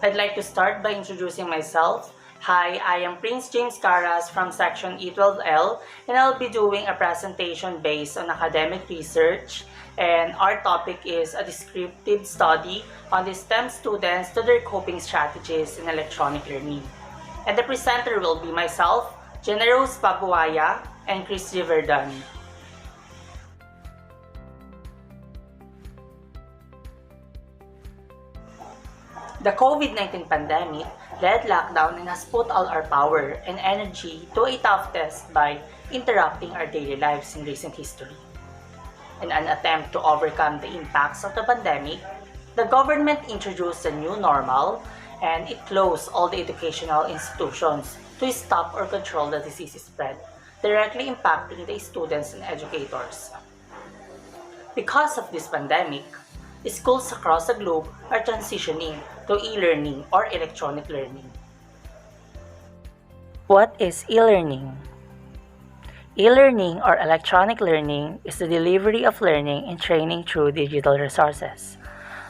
I'd like to start by introducing myself. Hi, I am Prince James Caras from Section E12L, and I'll be doing a presentation based on academic research. And our topic is a descriptive study on the STEM students to their coping strategies in electronic learning. And the presenter will be myself, Generos Pabuaya, and Chris Riverdon. The COVID-19 pandemic led lockdown and has put all our power and energy to a tough test by interrupting our daily lives in recent history. In an attempt to overcome the impacts of the pandemic, the government introduced a new normal and it closed all the educational institutions to stop or control the disease spread, directly impacting the students and educators. Because of this pandemic, schools across the globe are transitioning to e-learning or electronic learning. What is e-learning? E-learning or electronic learning is the delivery of learning and training through digital resources.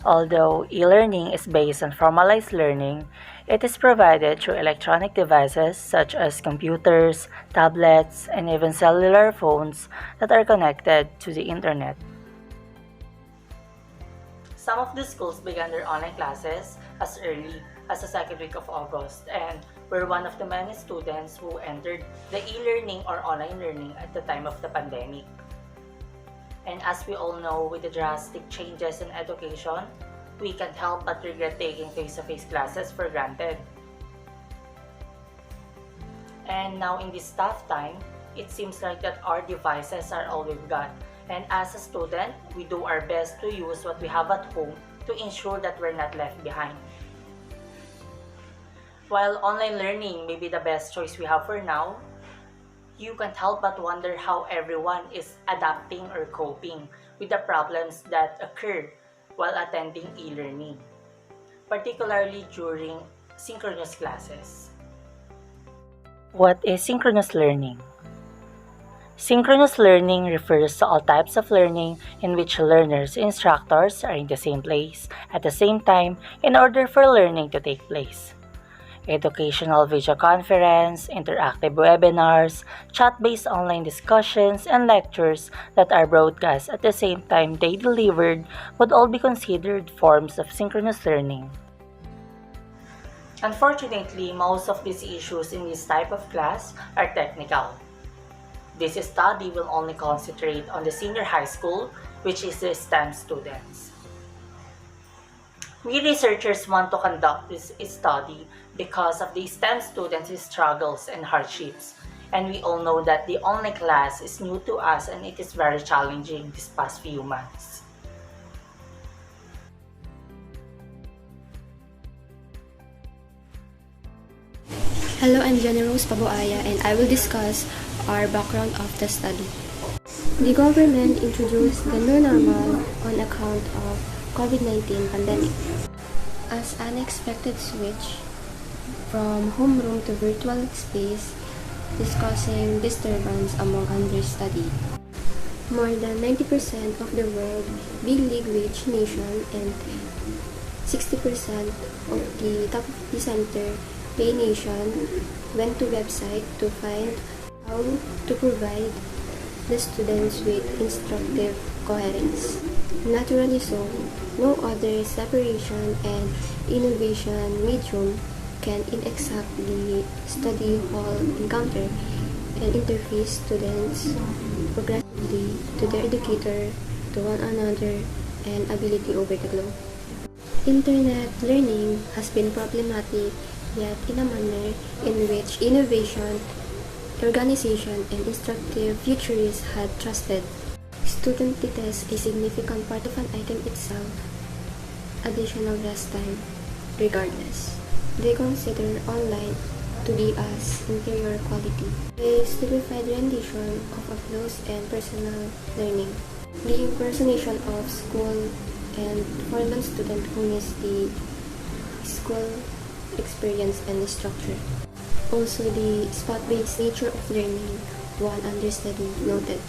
Although e-learning is based on formalized learning, it is provided through electronic devices such as computers, tablets, and even cellular phones that are connected to the internet. Some of the schools began their online classes as early as the second week of August and were one of the many students who entered the e-learning or online learning at the time of the pandemic. And as we all know, with the drastic changes in education, we can't help but regret taking face-to-face classes for granted. And now in this tough time, it seems like that our devices are all we've got. And as a student, we do our best to use what we have at home to ensure that we're not left behind. While online learning may be the best choice we have for now, you can't help but wonder how everyone is adapting or coping with the problems that occur while attending e-learning, particularly during synchronous classes. What is synchronous learning? Synchronous learning refers to all types of learning in which learners and instructors are in the same place at the same time in order for learning to take place. Educational video conference, interactive webinars, chat-based online discussions, and lectures that are broadcast at the same time they delivered would all be considered forms of synchronous learning. Unfortunately, most of these issues in this type of class are technical. This study will only concentrate on the senior high school, which is the STEM students. We researchers want to conduct this study because of the STEM students' struggles and hardships, and we all know that the online class is new to us and it is very challenging these past few months. Hello, I'm Generos Pabuaya and I will discuss our background of the study. The government introduced the new normal on account of COVID-19 pandemic. As an unexpected switch from homeroom to virtual space, discussing disturbance among understudy. More than 90% of the world big league rich nation and 60% of the top of the center pay nation went to website to find how to provide the students with instructive coherence. Naturally so, no other separation and innovation medium can inexactly study hall encounter and interface students progressively to their educator, to one another, and ability over the globe. Internet learning has been problematic, yet in a manner in which innovation, organization, and instructive futurists had trusted. Student detest a significant part of an item itself, additional rest time, regardless. They consider online to be as inferior quality. A simplified rendition of a close and personal learning. The impersonation of school and foreign student who miss the school experience and the structure. Also, the spot-based nature of learning, one understudy noted.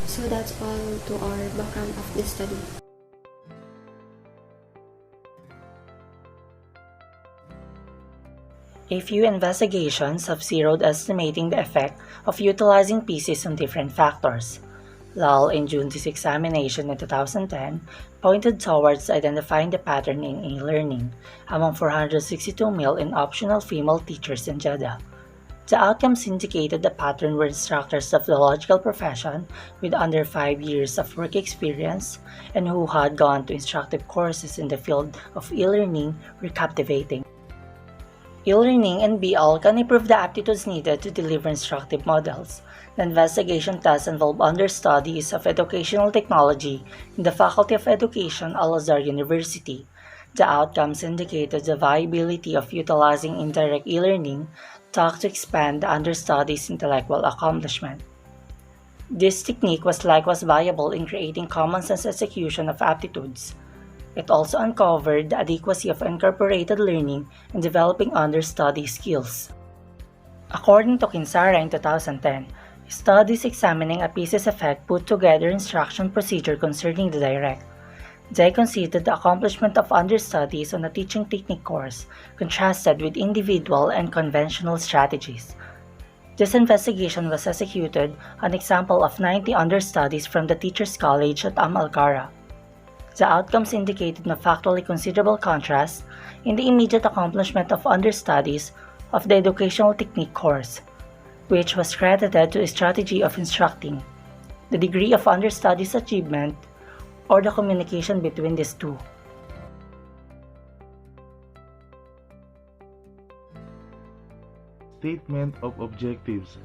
So that's all to our background of this study. A few investigations have zeroed estimating the effect of utilizing PCs on different factors. Lal in Junzi's examination in 2010 pointed towards identifying the pattern in e-learning among 462 male and optional female teachers in Jeddah. The outcomes indicated the pattern were instructors of the logical profession with under 5 years of work experience and who had gone to instructive courses in the field of e-learning were captivating. E-learning and BL can improve the aptitudes needed to deliver instructive models. The investigation tests involve understudies of educational technology in the Faculty of Education, Al-Azhar University. The outcomes indicated the viability of utilizing indirect e-learning taught to expand the understudies' intellectual accomplishment. This technique was likewise viable in creating common sense execution of aptitudes. It also uncovered the adequacy of incorporated learning in developing understudy skills. According to Kinsara in 2010, studies examining a piece's effect put together instruction procedure concerning the direct. They considered the accomplishment of understudies on a teaching technique course contrasted with individual and conventional strategies. This investigation was executed on an example of 90 understudies from the Teachers College at Al-Kara. The outcomes indicated a factually considerable contrast in the immediate accomplishment of understudies of the educational technique course, which was credited to a strategy of instructing, the degree of understudies' achievement, or the communication between these two. Statement of objectives.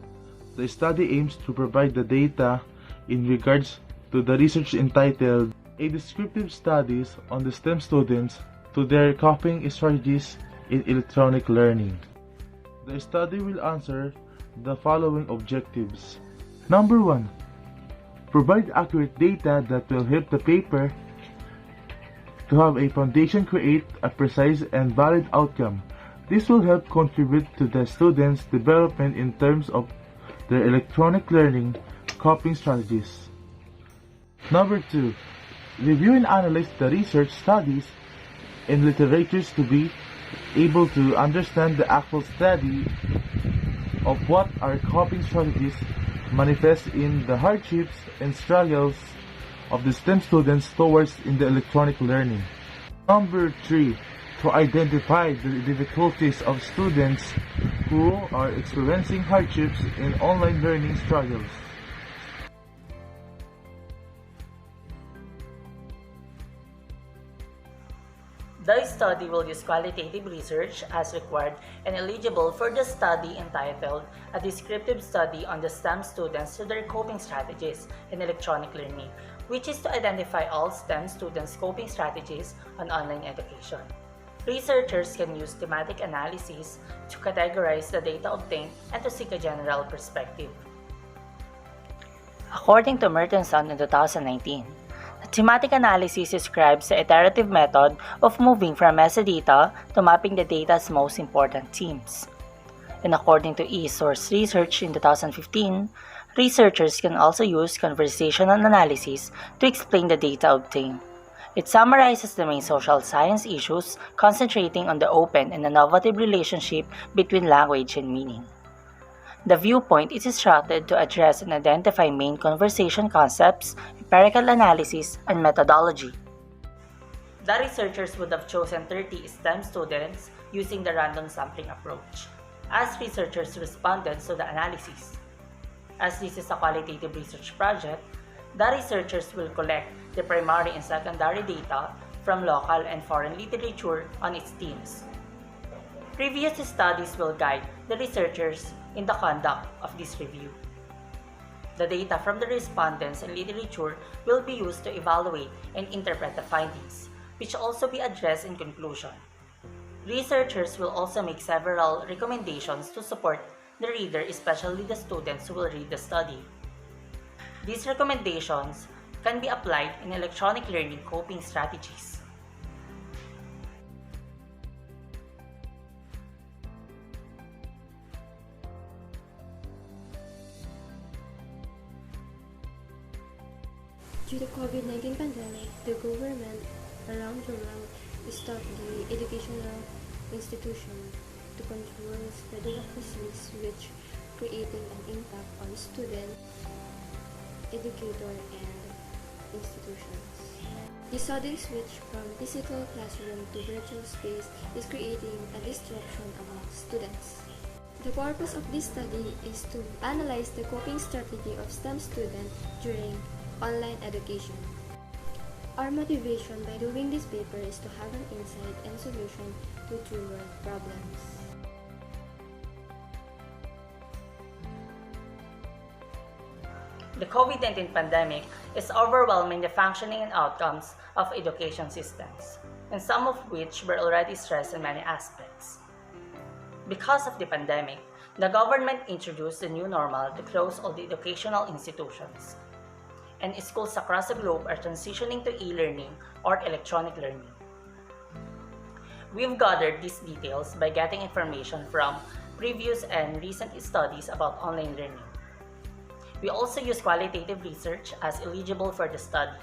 The study aims to provide the data in regards to the research entitled A Descriptive Studies on the STEM Students to Their Coping Strategies in Electronic Learning. The study will answer the following objectives. Number 1. Provide accurate data that will help the paper to have a foundation create a precise and valid outcome. This will help contribute to the students' development in terms of their electronic learning coping strategies. Number 2. Review and analyze the research studies and literatures to be able to understand the actual study of what our coping strategies manifest in the hardships and struggles of the STEM students towards in the electronic learning. Number 3. To identify the difficulties of students who are experiencing hardships in online learning struggles. The study will use qualitative research as required and eligible for the study entitled A Descriptive Study on the STEM Students to Their Coping Strategies in Electronic Learning, which is to identify all STEM students' coping strategies on online education. Researchers can use thematic analysis to categorize the data obtained and to seek a general perspective. According to Mertenson in 2019, thematic analysis describes the iterative method of moving from metadata to mapping the data's most important themes. And according to eSource Research in 2015, researchers can also use conversational analysis to explain the data obtained. It summarizes the main social science issues, concentrating on the open and innovative relationship between language and meaning. The viewpoint is instructed to address and identify main conversation concepts, empirical analysis, and methodology. The researchers would have chosen 30 STEM students using the random sampling approach, as researchers responded to the analysis. As this is a qualitative research project, the researchers will collect the primary and secondary data from local and foreign literature on its themes. Previous studies will guide the researchers in the conduct of this review. The data from the respondents and literature will be used to evaluate and interpret the findings, which will also be addressed in conclusion. Researchers will also make several recommendations to support the reader, especially the students who will read the study. These recommendations can be applied in electronic learning coping strategies. Due to COVID-19 pandemic, the government around the world stopped the educational institution to control spreading of disease, which creating an impact on students, educators, and institutions. The sudden switch from physical classroom to virtual space is creating a disruption among students. The purpose of this study is to analyze the coping strategy of STEM students during online education. Our motivation by doing this paper is to have an insight and solution to true-world problems. The COVID-19 pandemic is overwhelming the functioning and outcomes of education systems, and some of which were already stressed in many aspects. Because of the pandemic, the government introduced the new normal to close all the educational institutions, and schools across the globe are transitioning to e-learning or electronic learning. We've gathered these details by getting information from previous and recent studies about online learning. We also use qualitative research as eligible for the study.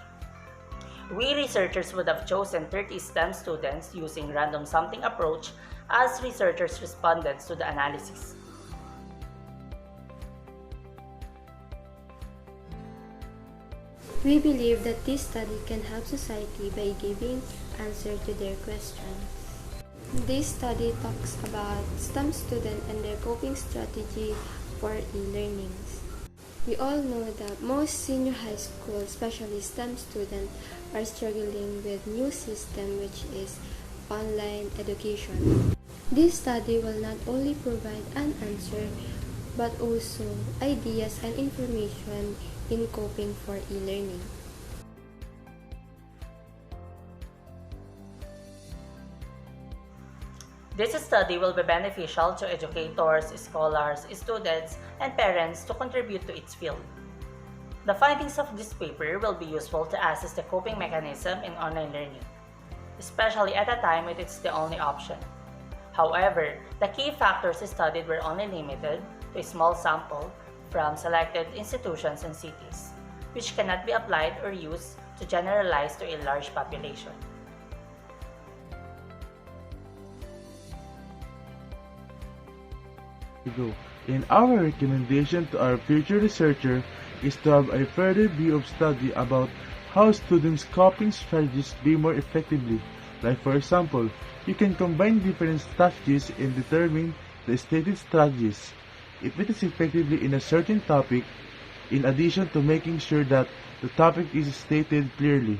We researchers would have chosen 30 STEM students using random sampling approach as researchers respondents to the analysis. We believe that this study can help society by giving answer to their questions. This study talks about STEM students and their coping strategy for e-learnings. We all know that most senior high school, especially STEM students, are struggling with new system which is online education. This study will not only provide an answer but also ideas and information in coping for e-learning. This study will be beneficial to educators, scholars, students, and parents to contribute to its field. The findings of this paper will be useful to assess the coping mechanism in online learning, especially at a time when it's the only option. However, the key factors studied were only limited to a small sample from selected institutions and cities, which cannot be applied or used to generalize to a large population. And our recommendation to our future researcher is to have a further view of study about how students' coping strategies be more effectively. Like for example, you can combine different strategies and determine the stated strategies if it is effectively in a certain topic, in addition to making sure that the topic is stated clearly.